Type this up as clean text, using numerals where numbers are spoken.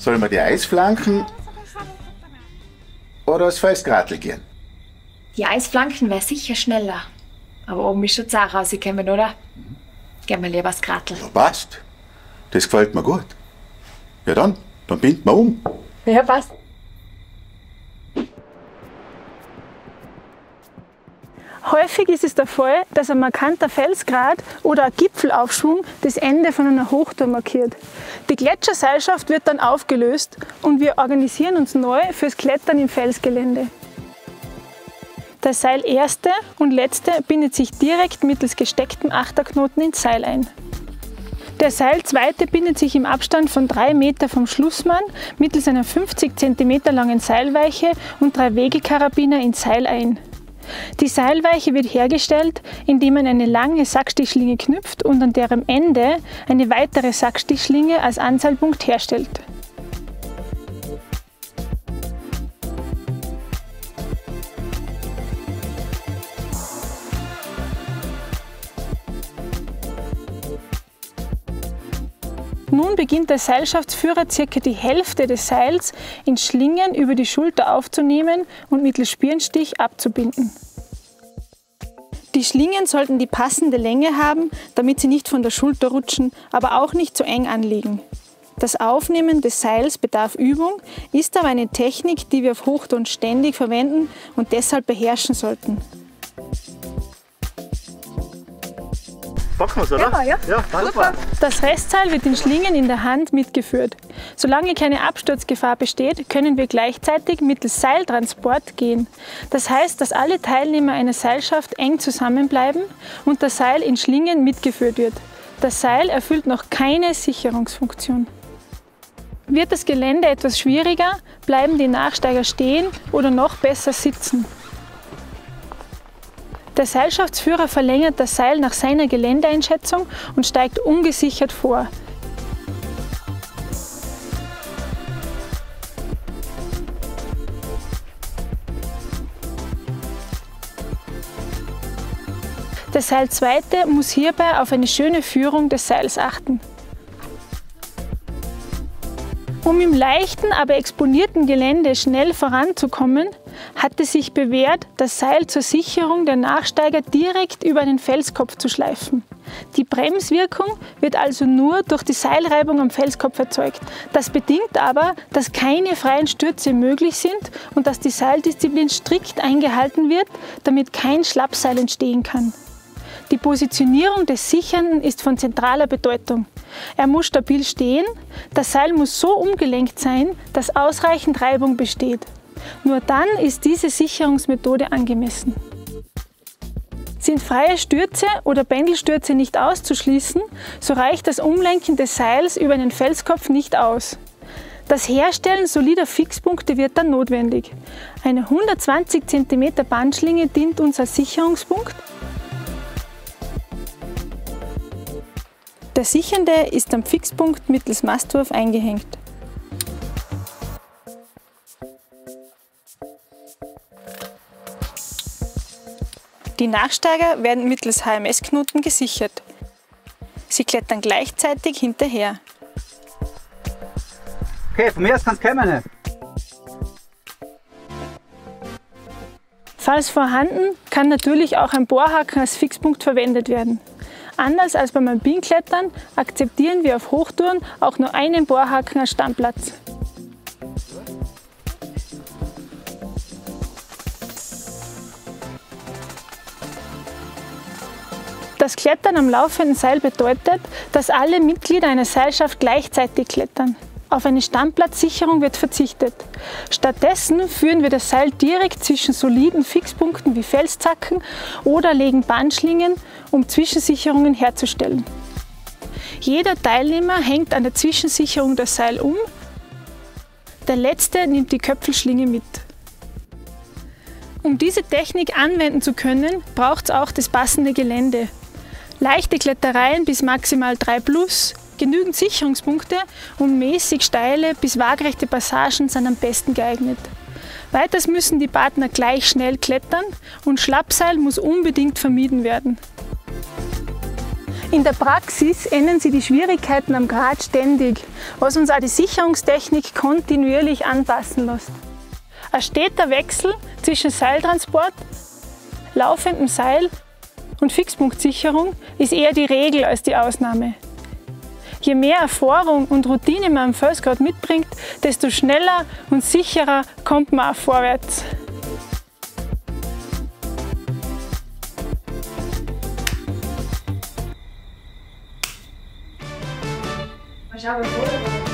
Sollen wir die Eisflanken oder das Felsgratel gehen? Die Eisflanken wäre sicher schneller. Aber oben ist schon Zara rausgekommen, oder? Gehen wir lieber das Gratel. Ja, passt. Das gefällt mir gut. Ja dann binden wir um. Ja, passt. Häufig ist es der Fall, dass ein markanter Felsgrat oder ein Gipfelaufschwung das Ende von einer Hochtour markiert. Die Gletscherseilschaft wird dann aufgelöst und wir organisieren uns neu fürs Klettern im Felsgelände. Der Seil erste und letzte bindet sich direkt mittels gestecktem Achterknoten ins Seil ein. Der Seil zweite bindet sich im Abstand von 3 Meter vom Schlussmann mittels einer 50 cm langen Seilweiche und 3 Wegekarabiner ins Seil ein. Die Seilweiche wird hergestellt, indem man eine lange Sackstichschlinge knüpft und an deren Ende eine weitere Sackstichschlinge als Anseilpunkt herstellt. Nun beginnt der Seilschaftsführer ca. die Hälfte des Seils in Schlingen über die Schulter aufzunehmen und mittels Spirnstich abzubinden. Die Schlingen sollten die passende Länge haben, damit sie nicht von der Schulter rutschen, aber auch nicht zu eng anliegen. Das Aufnehmen des Seils bedarf Übung, ist aber eine Technik, die wir auf Hochton ständig verwenden und deshalb beherrschen sollten. Packen wir es, oder? Ja, Ja, super. Das Restseil wird in Schlingen in der Hand mitgeführt. Solange keine Absturzgefahr besteht, können wir gleichzeitig mittels Seiltransport gehen. Das heißt, dass alle Teilnehmer einer Seilschaft eng zusammenbleiben und das Seil in Schlingen mitgeführt wird. Das Seil erfüllt noch keine Sicherungsfunktion. Wird das Gelände etwas schwieriger, bleiben die Nachsteiger stehen oder noch besser sitzen. Der Seilschaftsführer verlängert das Seil nach seiner Geländeeinschätzung und steigt ungesichert vor. Der Seilzweite muss hierbei auf eine schöne Führung des Seils achten. Um im leichten, aber exponierten Gelände schnell voranzukommen, hat es sich bewährt, das Seil zur Sicherung der Nachsteiger direkt über einen Felskopf zu schleifen. Die Bremswirkung wird also nur durch die Seilreibung am Felskopf erzeugt. Das bedingt aber, dass keine freien Stürze möglich sind und dass die Seildisziplin strikt eingehalten wird, damit kein Schlappseil entstehen kann. Die Positionierung des Sichernden ist von zentraler Bedeutung. Er muss stabil stehen, das Seil muss so umgelenkt sein, dass ausreichend Reibung besteht. Nur dann ist diese Sicherungsmethode angemessen. Sind freie Stürze oder Pendelstürze nicht auszuschließen, so reicht das Umlenken des Seils über einen Felskopf nicht aus. Das Herstellen solider Fixpunkte wird dann notwendig. Eine 120 cm Bandschlinge dient uns als Sicherungspunkt. Der Sichernde ist am Fixpunkt mittels Mastwurf eingehängt. Die Nachsteiger werden mittels HMS-Knoten gesichert. Sie klettern gleichzeitig hinterher. Okay, von mir aus kannst du kommen. Falls vorhanden, kann natürlich auch ein Bohrhaken als Fixpunkt verwendet werden. Anders als beim Alpinklettern akzeptieren wir auf Hochtouren auch nur einen Bohrhaken als Standplatz. Das Klettern am laufenden Seil bedeutet, dass alle Mitglieder einer Seilschaft gleichzeitig klettern. Auf eine Standplatzsicherung wird verzichtet. Stattdessen führen wir das Seil direkt zwischen soliden Fixpunkten wie Felszacken oder legen Bandschlingen, um Zwischensicherungen herzustellen. Jeder Teilnehmer hängt an der Zwischensicherung das Seil um. Der Letzte nimmt die Köpfelschlinge mit. Um diese Technik anwenden zu können, braucht es auch das passende Gelände. Leichte Klettereien bis maximal 3+, genügend Sicherungspunkte und mäßig steile bis waagerechte Passagen sind am besten geeignet. Weiters müssen die Partner gleich schnell klettern und Schlappseil muss unbedingt vermieden werden. In der Praxis ändern sich die Schwierigkeiten am Grat ständig, was uns auch die Sicherungstechnik kontinuierlich anpassen lässt. Ein steter Wechsel zwischen Seiltransport, laufendem Seil und Fixpunktsicherung ist eher die Regel als die Ausnahme. Je mehr Erfahrung und Routine man am Felsgrat mitbringt, desto schneller und sicherer kommt man auch vorwärts. Mal schauen, wo